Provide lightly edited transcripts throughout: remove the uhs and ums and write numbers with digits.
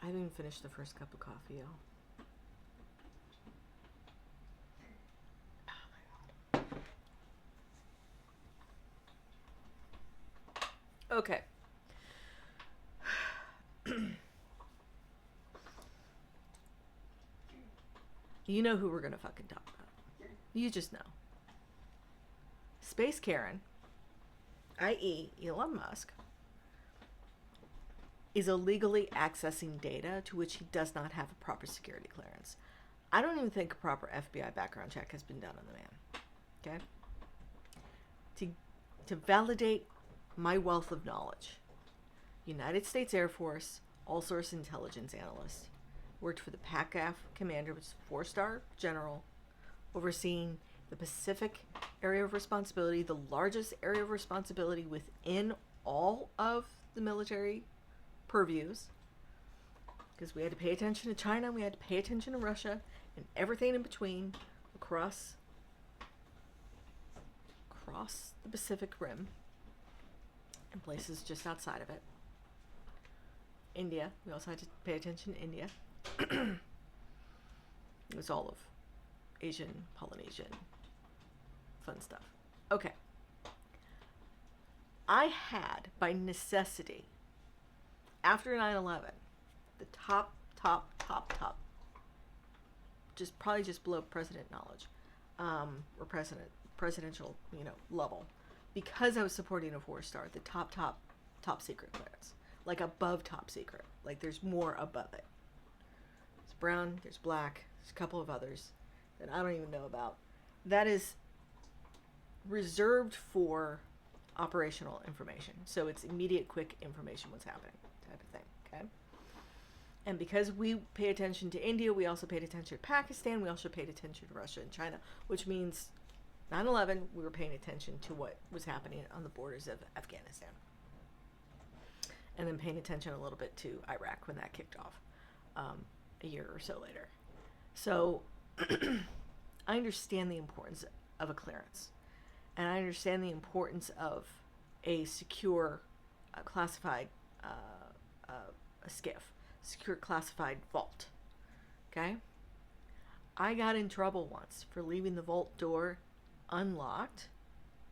haven't even finished the first cup of coffee, y'all. Okay. You know who we're gonna fucking talk about. You just know. Space Karen, i.e. Elon Musk, is illegally accessing data to which he does not have a proper security clearance. I don't even think a proper FBI background check has been done on the man. Okay? To validate my wealth of knowledge, United States Air Force all-source intelligence analyst, worked for the PACAF commander, which is a 4-star general, overseeing the Pacific area of responsibility, the largest area of responsibility within all of the military purviews, because we had to pay attention to China, we had to pay attention to Russia, and everything in between across the Pacific Rim and places just outside of it. India, we also had to pay attention to India. It was all of Asian, Polynesian, fun stuff. Okay. I had, by necessity, after 9/11, the top, just below president knowledge, or presidential, level, because I was supporting a 4-star, the top secret clearance, like above top secret, like there's more above it. There's brown, there's black, there's a couple of others that I don't even know about. That is reserved for operational information, so it's immediate, quick information what's happening, type of thing. Okay. And because we pay attention to India, we also paid attention to Pakistan, we also paid attention to Russia and China, which means 9/11, we were paying attention to what was happening on the borders of Afghanistan. And then paying attention a little bit to Iraq when that kicked off a year or so later. So I understand the importance of a clearance. And I understand the importance of a secure, classified a SCIF, secure classified vault. Okay? I got in trouble once for leaving the vault door unlocked.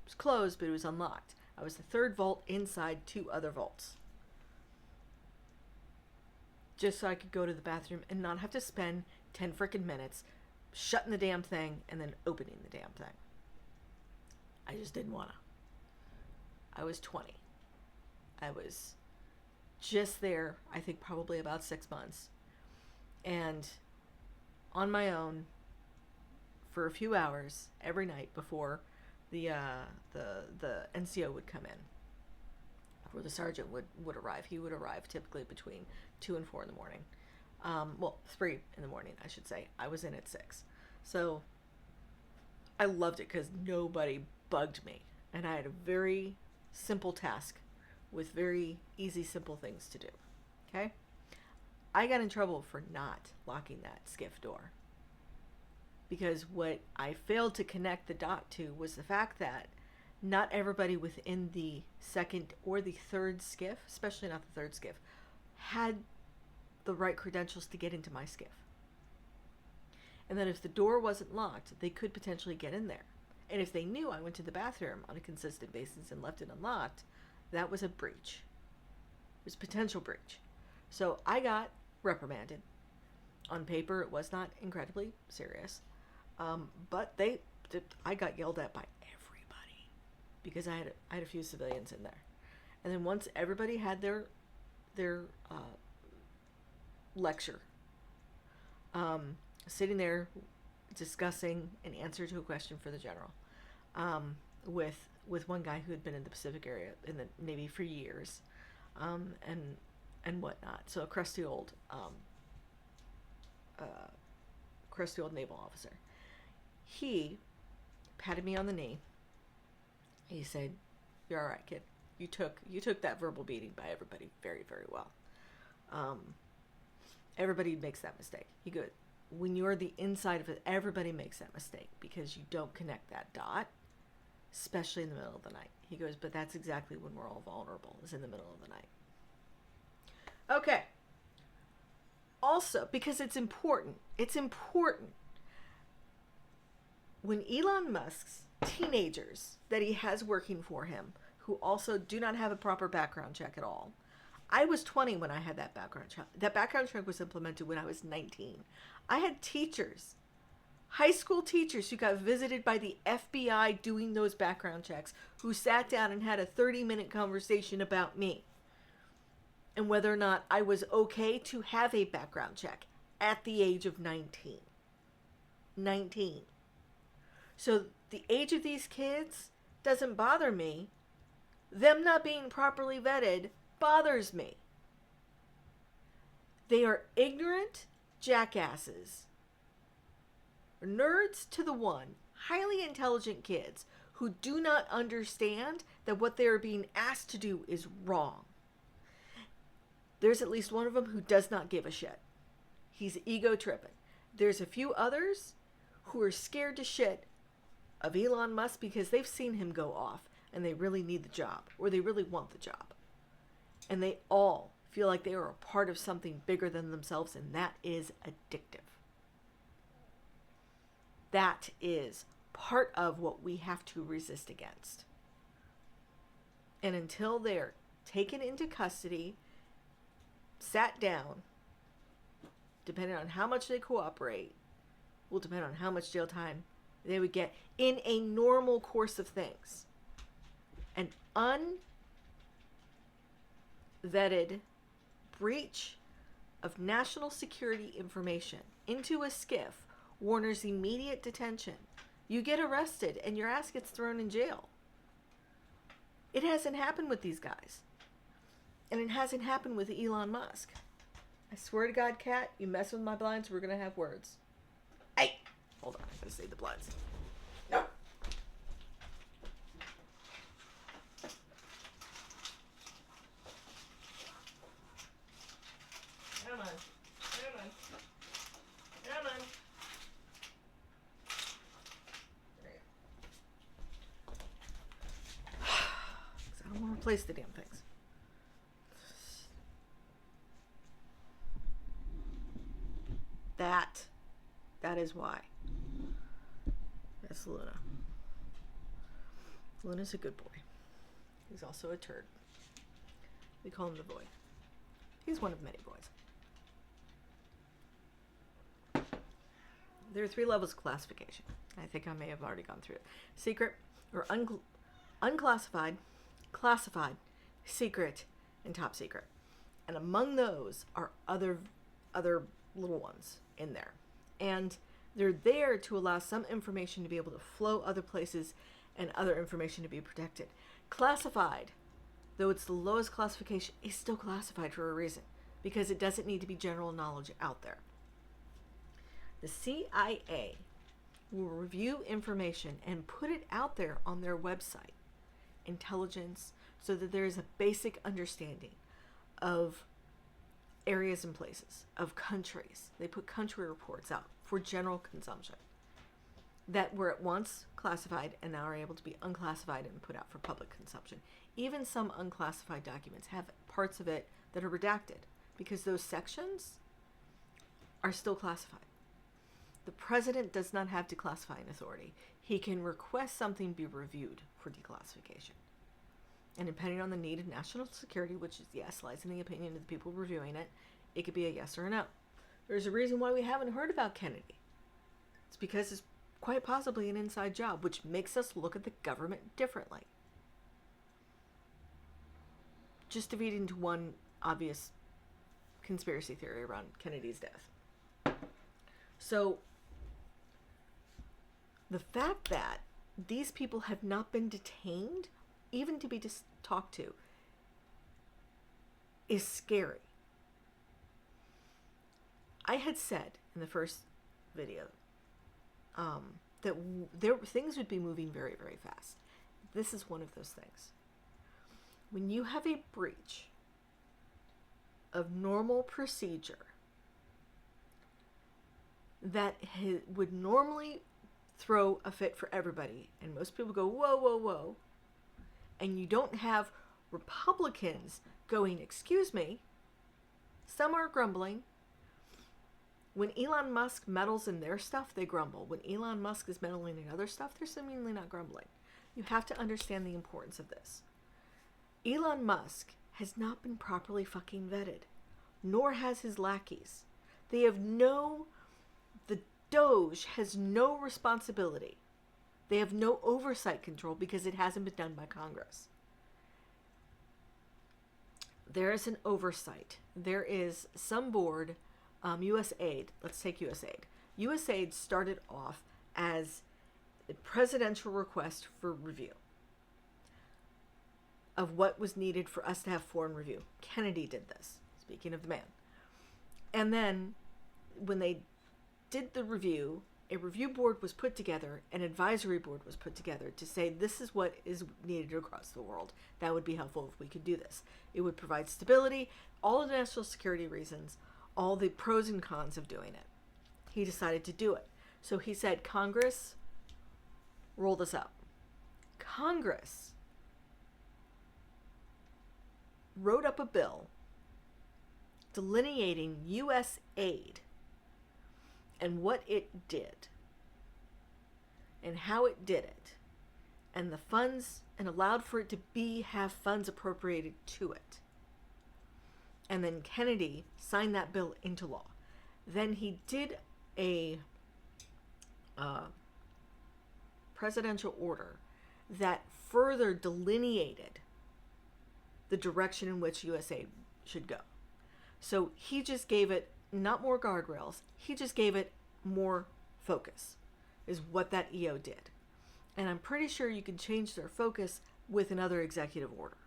It was closed, but it was unlocked. I was the third vault inside 2 other vaults. Just so I could go to the bathroom and not have to spend 10 frickin' minutes shutting the damn thing and then opening the damn thing. I just didn't want to. I was 20. I was just there, I think probably about 6 months. And on my own for a few hours every night before the NCO would come in. Before the sergeant would arrive. He would arrive typically between 2 and 4 in the morning. 3 in the morning, I should say. I was in at 6. So I loved it because nobody bugged me. And I had a very simple task with very easy, simple things to do. Okay? I got in trouble for not locking that SCIF door. Because what I failed to connect the dot to was the fact that not everybody within the second or the third SCIF, especially not the third SCIF, had the right credentials to get into my SCIF. And that if the door wasn't locked, they could potentially get in there. And if they knew I went to the bathroom on a consistent basis and left it unlocked, that was a breach. It was a potential breach. So I got reprimanded. On paper, it was not incredibly serious. But I got yelled at by everybody because I had a few civilians in there. And then once everybody had their lecture, sitting there discussing an answer to a question for the general, with one guy who had been in the Pacific area in the Navy for years, and whatnot. So a crusty old naval officer. He patted me on the knee. He said, "You're all right, kid. You took that verbal beating by everybody very, very well. Everybody makes that mistake." He goes, "When you're the inside of it, everybody makes that mistake because you don't connect that dot, especially in the middle of the night." He goes, "But that's exactly when we're all vulnerable, is in the middle of the night." Okay. also, because it's important, when Elon Musk's teenagers that he has working for him, who also do not have a proper background check at all. I was 20 when I had that background check. That background check was implemented when I was 19. I had teachers, high school teachers, who got visited by the FBI doing those background checks, who sat down and had a 30-minute conversation about me and whether or not I was okay to have a background check at the age of 19. 19. So the age of these kids doesn't bother me. Them not being properly vetted bothers me. They are ignorant jackasses. Nerds to the one. Highly intelligent kids who do not understand that what they are being asked to do is wrong. There's at least one of them who does not give a shit. He's ego tripping. There's a few others who are scared to shit of Elon Musk because they've seen him go off and they really need the job, or they really want the job. And they all feel like they are a part of something bigger than themselves, and that is addictive. That is part of what we have to resist against. And until they're taken into custody, sat down, depending on how much they cooperate, will depend on how much jail time they would get in a normal course of things. An unvetted breach of national security information into a skiff warrants immediate detention. You get arrested and your ass gets thrown in jail. It hasn't happened with these guys. And it hasn't happened with Elon Musk. I swear to God, Cat, you mess with my blinds, we're going to have words. Hey! Hold on, I gotta save the blinds. No! Come on. Come on. Come on. There you go. I don't want to replace the damn things. That is why. That's Luna. Luna's a good boy. He's also a turd. We call him the boy. He's one of many boys. There are 3 levels of classification. I think I may have already gone through it. Secret, or unclassified, classified, secret, and top secret. And among those are other little ones in there. And they're there to allow some information to be able to flow other places and other information to be protected. Classified, though it's the lowest classification, is still classified for a reason, because it doesn't need to be general knowledge out there. The CIA will review information and put it out there on their website, intelligence, so that there is a basic understanding of areas and places, of countries. They put country reports out for general consumption that were at once classified and now are able to be unclassified and put out for public consumption. Even some unclassified documents have parts of it that are redacted because those sections are still classified. The president does not have declassifying authority. He can request something be reviewed for declassification. And depending on the need of national security, which is yes, lies in the opinion of the people reviewing it, it could be a yes or a no. There's a reason why we haven't heard about Kennedy. It's because it's quite possibly an inside job, which makes us look at the government differently. Just to feed into one obvious conspiracy theory around Kennedy's death. So, the fact that these people have not been detained, even to be talked to, is scary. I had said in the first video that things would be moving very, very fast. This is one of those things. When you have a breach of normal procedure that would normally throw a fit for everybody, and most people go, whoa, whoa, whoa, and you don't have Republicans going, excuse me, some are grumbling, When Elon Musk meddles in their stuff, they grumble. When Elon Musk is meddling in other stuff, they're seemingly not grumbling. You have to understand the importance of this. Elon Musk has not been properly fucking vetted, nor has his lackeys. The Doge has no responsibility. They have no oversight control because it hasn't been done by Congress. There is an oversight. There is some board, USAID. Let's take USAID. USAID started off as a presidential request for review of what was needed for us to have foreign review. Kennedy did this, speaking of the man. And then when they did the review, a review board was put together, an advisory board was put together to say this is what is needed across the world. That would be helpful if we could do this. It would provide stability, all the national security reasons, all the pros and cons of doing it. He decided to do it. So he said, Congress, roll this out. Congress wrote up a bill delineating U.S. aid and what it did and how it did it and the funds, and allowed for it to have funds appropriated to it. And then Kennedy signed that bill into law. Then he did a presidential order that further delineated the direction in which USAID should go. So he just gave it not more guardrails, he just gave it more focus, is what that EO did. And I'm pretty sure you can change their focus with another executive order.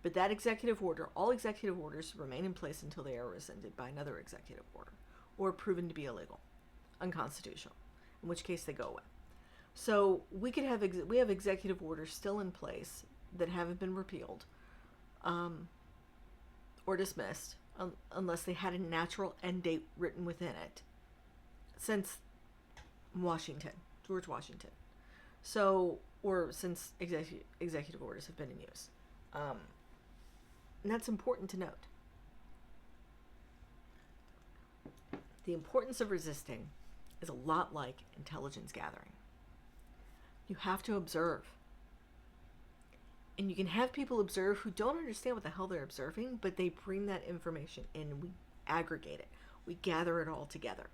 But that executive order, all executive orders remain in place until they are rescinded by another executive order or proven to be illegal, unconstitutional, in which case they go away. So we have executive orders still in place that haven't been repealed or dismissed unless they had a natural end date written within it since George Washington. So, or since executive orders have been in use. And that's important to note. The importance of resisting is a lot like intelligence gathering. You have to observe. And you can have people observe who don't understand what the hell they're observing, but they bring that information in and we aggregate it. We gather it all together.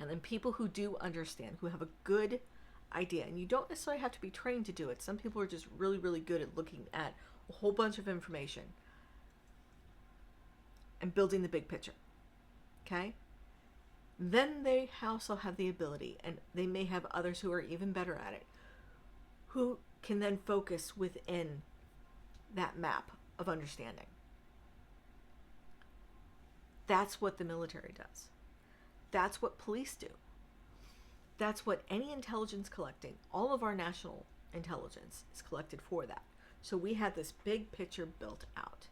And then people who do understand, who have a good idea, and you don't necessarily have to be trained to do it. Some people are just really, really good at looking at a whole bunch of information and building the big picture. Okay? Then they also have the ability, and they may have others who are even better at it, who can then focus within that map of understanding. That's what the military does. That's what police do. That's what any intelligence collecting, all of our national intelligence is collected for that. So we had this big picture built out.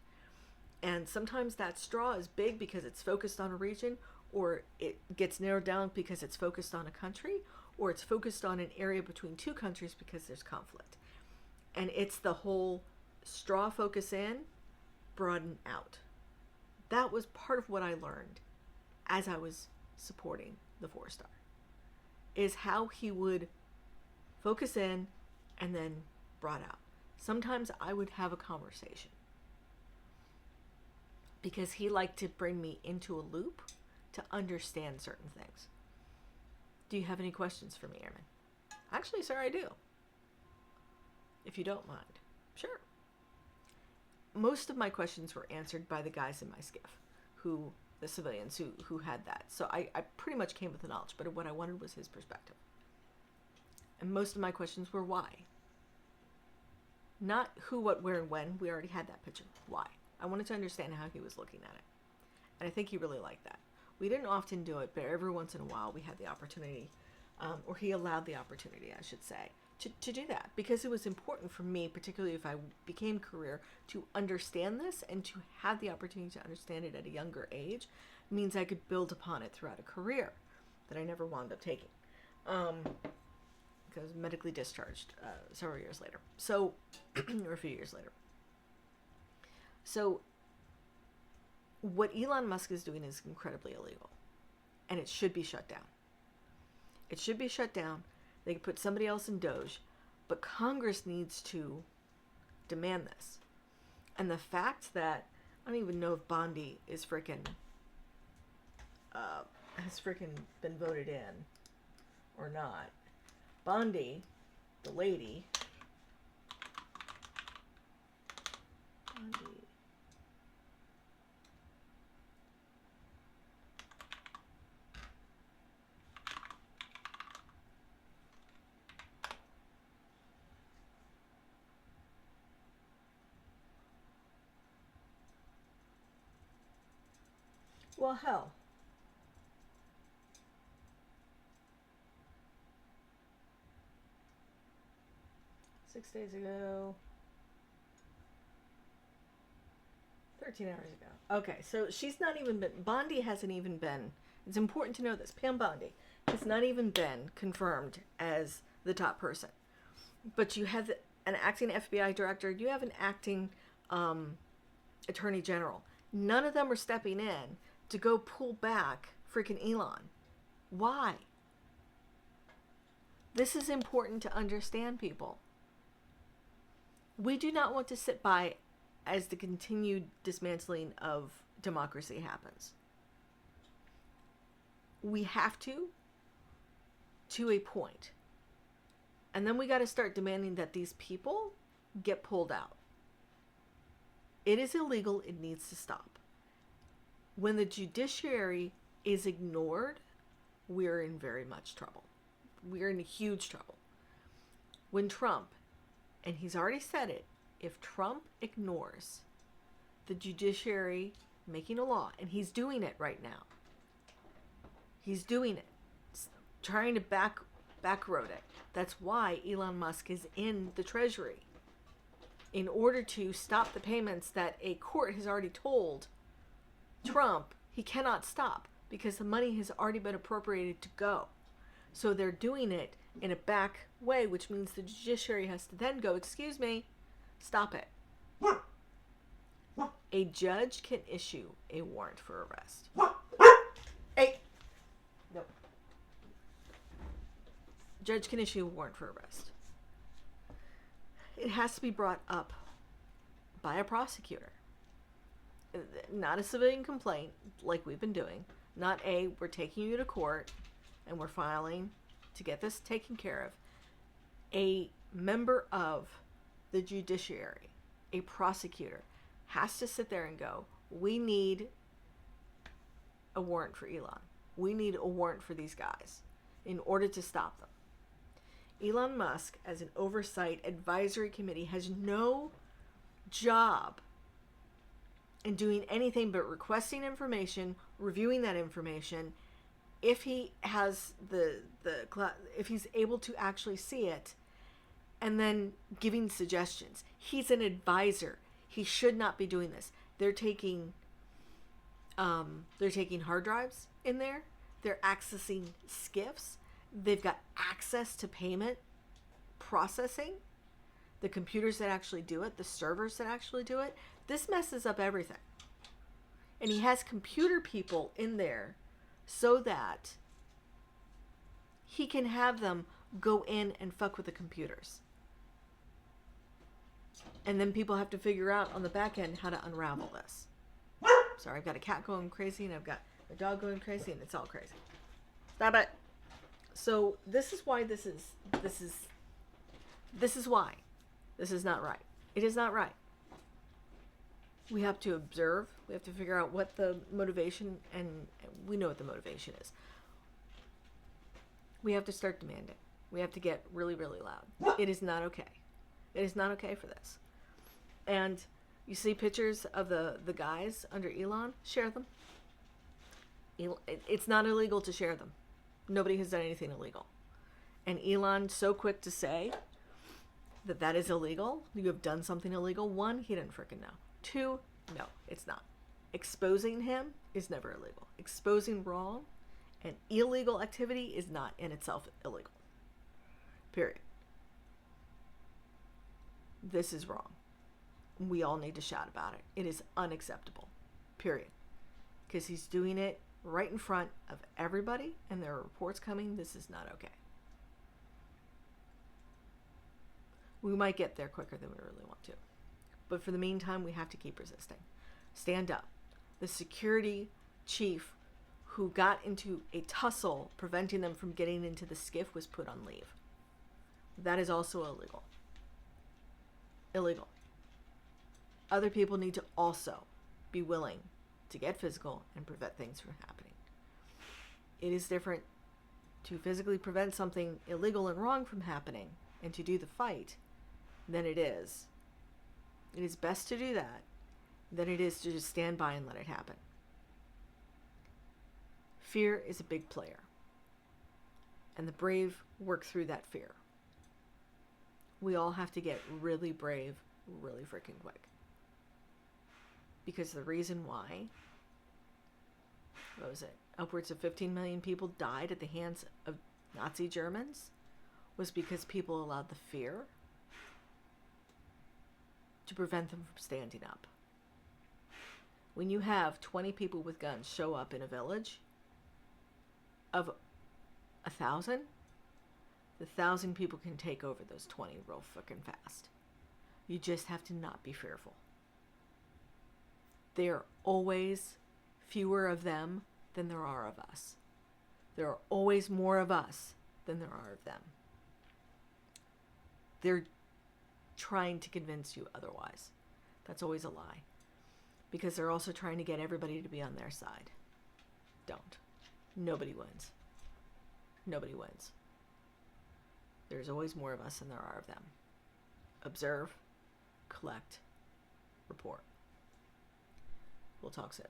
And sometimes that straw is big because it's focused on a region, or it gets narrowed down because it's focused on a country, or it's focused on an area between two countries because there's conflict. And it's the whole straw focus in, broaden out. That was part of what I learned as I was supporting the 4-star, is how he would focus in and then broad out. Sometimes I would have a conversation because he liked to bring me into a loop to understand certain things. Do you have any questions for me, Airman? Actually, sir, I do. If you don't mind. Sure. Most of my questions were answered by the guys in my skiff, the civilians who had that. So I pretty much came with the knowledge, but what I wanted was his perspective. And most of my questions were why. Not who, what, where, and when. We already had that picture. Why? I wanted to understand how he was looking at it. And I think he really liked that. We didn't often do it, but every once in a while we had the opportunity, or he allowed the opportunity, I should say, to do that. Because it was important for me, particularly if I became career, to understand this and to have the opportunity to understand it at a younger age means I could build upon it throughout a career that I never wound up taking. Because medically discharged several years later. So, or a few years later. So, what Elon Musk is doing is incredibly illegal. and it should be shut down. It should be shut down. They could put somebody else in Doge, but Congress needs to demand this. And the fact that, I don't even know if Bondi is has been voted in or not. Bondi, the lady, Bondi. Well, hell. Six days ago. 13 hours ago. Okay, so she's not even been, Bondi hasn't even been, it's important to know this, Pam Bondi has not even been confirmed as the top person. But you have an acting FBI director, you have an acting attorney general. None of them are stepping in to go pull back freaking Elon. Why? This is important to understand, people. We do not want to sit by as the continued dismantling of democracy happens. We have to a point. And then we got to start demanding that these people get pulled out. It is illegal. It needs to stop. When the judiciary is ignored, we're in very much trouble. We're in huge trouble. When Trump, and he's already said it, if Trump ignores the judiciary making a law, and he's doing it right now. He's doing it. Trying to backroad it. That's why Elon Musk is in the Treasury. In order to stop the payments that a court has already told Trump he cannot stop because the money has already been appropriated to go. So they're doing it in a back way, which means the judiciary has to then go, excuse me, stop it. A judge can issue a warrant for arrest. Hey! No. Judge can issue a warrant for arrest. It has to be brought up by a prosecutor. Not a civilian complaint like we've been doing. Not we're taking you to court and we're filing to get this taken care of. A member of the judiciary, a prosecutor, has to sit there and go, we need a warrant for Elon. We need a warrant for these guys in order to stop them. Elon Musk, as an oversight advisory committee, has no job in doing anything but requesting information, reviewing that information. If he has if he's able to actually see it, and then giving suggestions. He's an advisor. He should not be doing this. They're taking hard drives in there. They're accessing SCIFs. They've got access to payment processing, the computers that actually do it, the servers that actually do it. This messes up everything. And he has computer people in there so that he can have them go in and fuck with the computers. And then people have to figure out on the back end how to unravel this. Sorry, I've got a cat going crazy and I've got a dog going crazy and it's all crazy. Stop it. So this is why this is why this is not right. It is not right. We have to observe. We have to figure out what the motivation, and we know what the motivation is. We have to start demanding. We have to get really, really loud. It is not okay. It is not okay for this. And you see pictures of the guys under Elon, share them. It's not illegal to share them. Nobody has done anything illegal. And Elon's so quick to say that is illegal. You have done something illegal. One, he didn't freaking know. Two, no, it's not. Exposing him is never illegal. Exposing wrong and illegal activity is not in itself illegal. Period. This is wrong. We all need to shout about it. It is unacceptable. Period. Because he's doing it right in front of everybody and there are reports coming, this is not okay. We might get there quicker than we really want to. But for the meantime, we have to keep resisting. Stand up. The security chief who got into a tussle preventing them from getting into the skiff was put on leave. That is also illegal. Illegal. Other people need to also be willing to get physical and prevent things from happening. It is different to physically prevent something illegal and wrong from happening and to do the fight than it is. It is best to do that than it is to just stand by and let it happen. Fear is a big player, and the brave work through that fear. We all have to get really brave really freaking quick. Because the reason why, what was it, upwards of 15 million people died at the hands of Nazi Germans was because people allowed the fear to prevent them from standing up. When you have 20 people with guns show up in a village of 1,000, the 1,000 people can take over those 20 real fucking fast. You just have to not be fearful. There are always fewer of them than there are of us. There are always more of us than there are of them. They're trying to convince you otherwise. That's always a lie. Because they're also trying to get everybody to be on their side. Don't. Nobody wins. Nobody wins. There's always more of us than there are of them. Observe, collect, report. We'll talk soon.